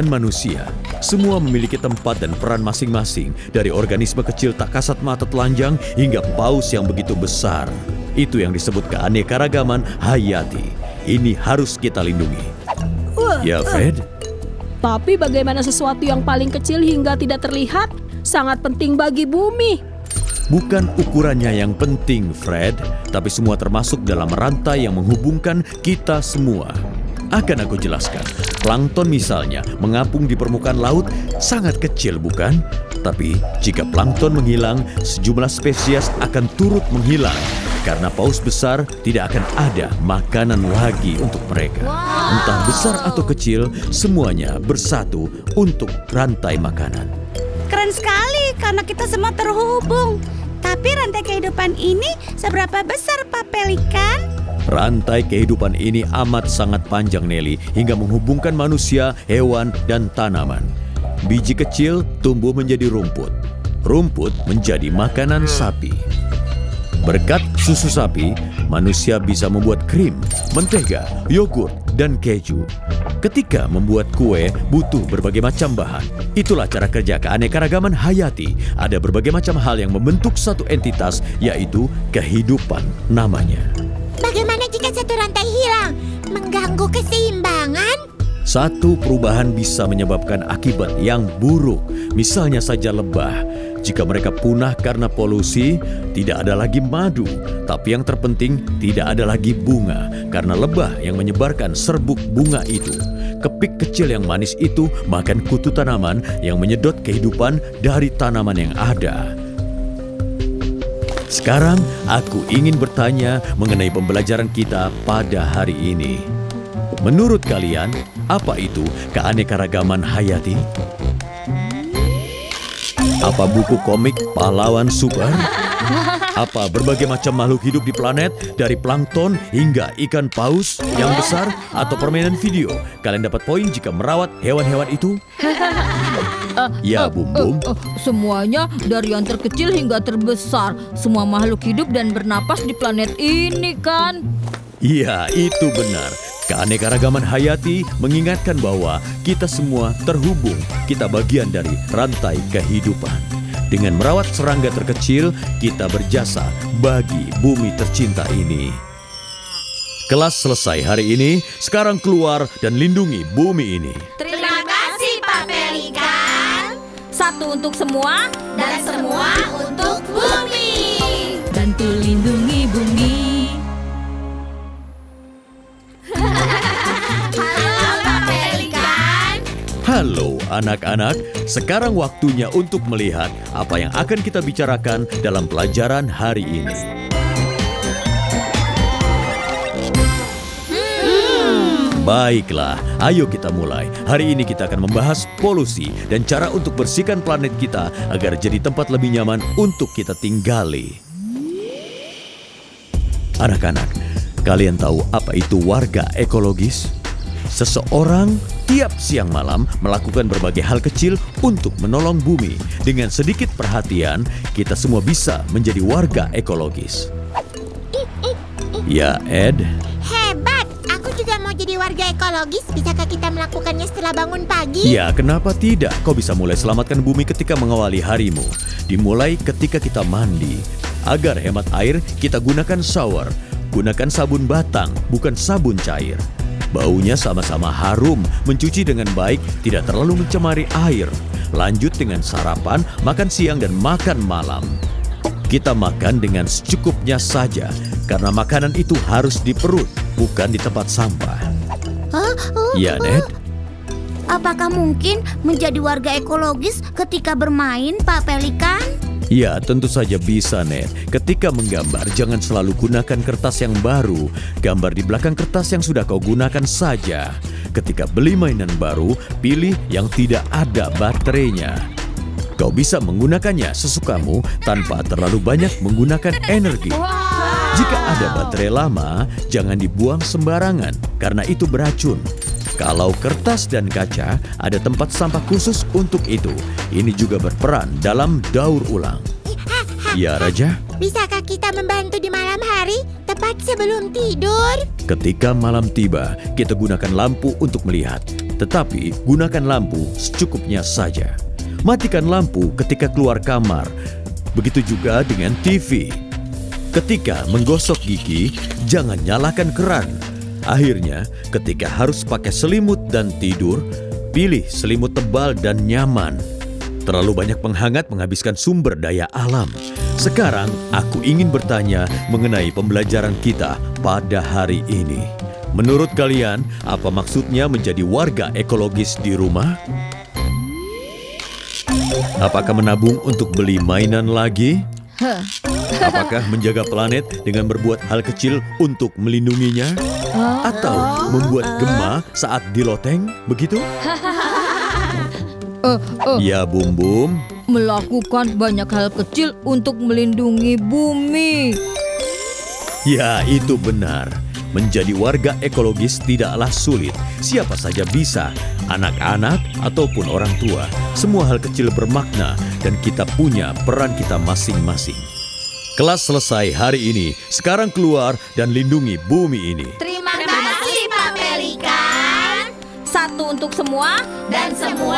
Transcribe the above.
Manusia, semua memiliki tempat dan peran masing-masing, dari organisme kecil tak kasat mata telanjang hingga paus yang begitu besar. Itu yang disebut keanekaragaman hayati. Ini harus kita lindungi. Ya, Fred? Tapi bagaimana sesuatu yang paling kecil hingga tidak terlihat sangat penting bagi bumi. Bukan ukurannya yang penting, Fred, tapi semua termasuk dalam rantai yang menghubungkan kita semua. Akan aku jelaskan. Plankton misalnya mengapung di permukaan laut sangat kecil, bukan? Tapi jika plankton menghilang, sejumlah spesies akan turut menghilang. Karena paus besar tidak akan ada makanan lagi untuk mereka. Entah besar atau kecil, semuanya bersatu untuk rantai makanan. Keren sekali karena kita semua terhubung. Tapi rantai kehidupan ini seberapa besar, Pak Pelikan? Rantai kehidupan ini amat sangat panjang, Nelly, hingga menghubungkan manusia, hewan, dan tanaman. Biji kecil tumbuh menjadi rumput. Rumput menjadi makanan sapi. Berkat susu sapi, manusia bisa membuat krim, mentega, yogurt, dan keju. Ketika membuat kue, butuh berbagai macam bahan. Itulah cara kerja keanekaragaman hayati. Ada berbagai macam hal yang membentuk satu entitas, yaitu kehidupan namanya. Bagaimana jika satu rantai hilang? Mengganggu keseimbangan? Satu perubahan bisa menyebabkan akibat yang buruk. Misalnya saja lebah. Jika mereka punah karena polusi, tidak ada lagi madu. Tapi yang terpenting, tidak ada lagi bunga. Karena lebah yang menyebarkan serbuk bunga itu. Kepik kecil yang manis itu makan kutu tanaman yang menyedot kehidupan dari tanaman yang ada. Sekarang, aku ingin bertanya mengenai pembelajaran kita pada hari ini. Menurut kalian, apa itu keanekaragaman hayati? Apa buku komik pahlawan super? Apa berbagai macam makhluk hidup di planet, dari plankton hingga ikan paus yang besar, atau permainan video? Kalian dapat poin jika merawat hewan-hewan itu? Ya, Bum Bum. Semuanya dari yang terkecil hingga terbesar. Semua makhluk hidup dan bernapas di planet ini kan? Iya, itu benar. Keanekaragaman hayati mengingatkan bahwa kita semua terhubung. Kita bagian dari rantai kehidupan. Dengan merawat serangga terkecil, kita berjasa bagi bumi tercinta ini. Kelas selesai hari ini. Sekarang keluar dan lindungi bumi ini. Terima kasih, Pak Pelikan. Satu untuk semua Dan semua untuk bumi. bantu lindungi bumi. Halo, Pak Pelikan. Halo anak-anak, sekarang waktunya untuk melihat apa yang akan kita bicarakan dalam pelajaran hari ini. Baiklah, ayo kita mulai. Hari ini kita akan membahas polusi dan cara untuk bersihkan planet kita agar jadi tempat lebih nyaman untuk kita tinggali. Anak-anak, kalian tahu apa itu warga ekologis? Seseorang tiap siang malam melakukan berbagai hal kecil untuk menolong bumi. Dengan sedikit perhatian, kita semua bisa menjadi warga ekologis. Ya, Ed? Hebat. Aku juga mau jadi warga ekologis. Bisakah kita melakukannya setelah bangun pagi? Ya, kenapa tidak? Kau bisa mulai selamatkan bumi ketika mengawali harimu. Dimulai ketika kita mandi. Agar hemat air, kita gunakan shower. Gunakan sabun batang, bukan sabun cair. Baunya sama-sama harum, mencuci dengan baik, tidak terlalu mencemari air. Lanjut dengan sarapan, makan siang, dan makan malam. Kita makan dengan secukupnya saja, karena makanan itu harus di perut, bukan di tempat sampah. Ya, Ned? Apakah mungkin menjadi warga ekologis ketika bermain, Pak Pelikan? Ya, tentu saja bisa, Ned. Ketika menggambar, jangan selalu gunakan kertas yang baru. Gambar di belakang kertas yang sudah kau gunakan saja. Ketika beli mainan baru, pilih yang tidak ada baterainya. Kau bisa menggunakannya sesukamu tanpa terlalu banyak menggunakan energi. Jika ada baterai lama, jangan dibuang sembarangan, karena itu beracun. Kalau kertas dan kaca, ada tempat sampah khusus untuk itu. Ini juga berperan dalam daur ulang. Ya, Raja? Bisakah kita membantu di malam hari, tepat sebelum tidur? Ketika malam tiba, kita gunakan lampu untuk melihat. Tetapi gunakan lampu secukupnya saja. Matikan lampu ketika keluar kamar. Begitu juga dengan TV. Ketika menggosok gigi, jangan nyalakan keran. Akhirnya, ketika harus pakai selimut dan tidur, pilih selimut tebal dan nyaman. Terlalu banyak penghangat menghabiskan sumber daya alam. Sekarang, aku ingin bertanya mengenai pembelajaran kita pada hari ini. Menurut kalian, apa maksudnya menjadi warga ekologis di rumah? Apakah menabung untuk beli mainan lagi? Apakah menjaga planet dengan berbuat hal kecil untuk melindunginya? Atau membuat gema saat di loteng, begitu? Ya, Bum Bum. Melakukan banyak hal kecil untuk melindungi bumi. Ya, itu benar. Menjadi warga ekologis tidaklah sulit. Siapa saja bisa, anak-anak ataupun orang tua. Semua hal kecil bermakna dan kita punya peran kita masing-masing. Kelas selesai hari ini. Sekarang keluar dan lindungi bumi ini. Terima kasih, Pak Pelikan. Satu untuk semua Dan semua